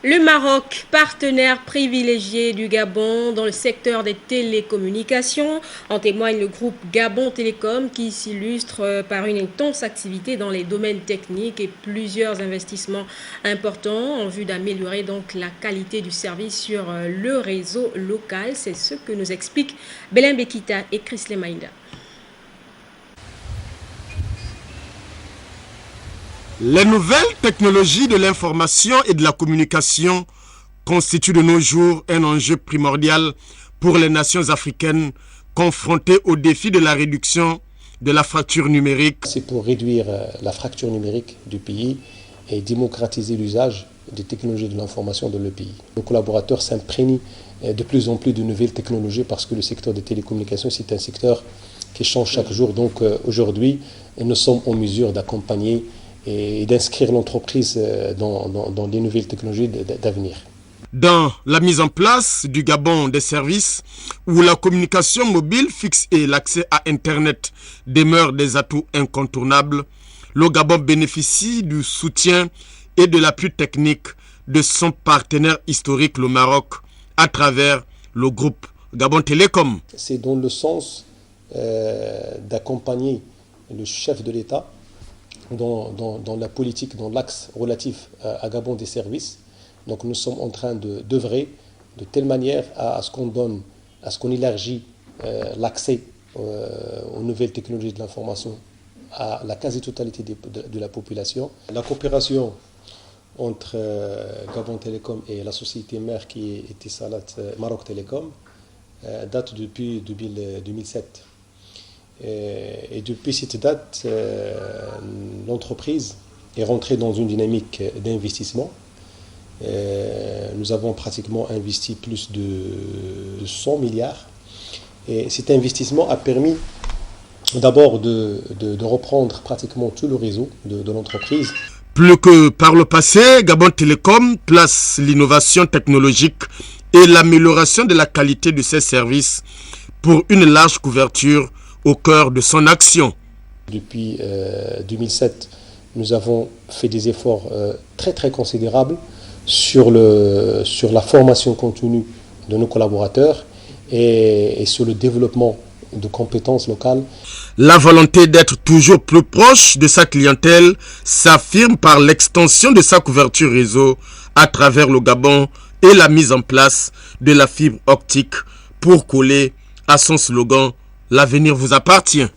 Le Maroc, partenaire privilégié du Gabon dans le secteur des télécommunications, en témoigne le groupe Gabon Télécom qui s'illustre par une intense activité dans les domaines techniques et plusieurs investissements importants en vue d'améliorer donc la qualité du service sur le réseau local. C'est ce que nous expliquent Belin Bekita et Chris Lemaïda. Les nouvelles technologies de l'information et de la communication constituent de nos jours un enjeu primordial pour les nations africaines confrontées au défi de la réduction de la fracture numérique. C'est pour réduire la fracture numérique du pays et démocratiser l'usage des technologies de l'information dans le pays. Nos collaborateurs s'imprègnent de plus en plus de nouvelles technologies parce que le secteur des télécommunications, c'est un secteur qui change chaque jour. Donc aujourd'hui, nous sommes en mesure d'accompagner et d'inscrire l'entreprise dans les nouvelles technologies d'avenir. Dans la mise en place du Gabon des services où la communication mobile fixe et l'accès à Internet demeurent des atouts incontournables, le Gabon bénéficie du soutien et de l'appui technique de son partenaire historique, le Maroc, à travers le groupe Gabon Télécom. C'est dans le sens d'accompagner le chef de l'État dans la politique, dans l'axe relatif à Gabon des services. Donc nous sommes en train d'œuvrer de telle manière à ce qu'on élargit l'accès aux nouvelles technologies de l'information à la quasi-totalité de la population. La coopération entre Gabon Télécom et la société mère qui est Etisalat Maroc Télécom date depuis 2007. Et depuis cette date, l'entreprise est rentrée dans une dynamique d'investissement. Nous avons pratiquement investi plus de 100 milliards. Et cet investissement a permis d'abord de reprendre pratiquement tout le réseau de l'entreprise. Plus que par le passé, Gabon Télécom place l'innovation technologique et l'amélioration de la qualité de ses services pour une large couverture au cœur de son action. Depuis 2007, nous avons fait des efforts très considérables sur la formation continue de nos collaborateurs et sur le développement de compétences locales. La volonté d'être toujours plus proche de sa clientèle s'affirme par l'extension de sa couverture réseau à travers le Gabon et la mise en place de la fibre optique pour coller à son slogan « L'avenir vous appartient ».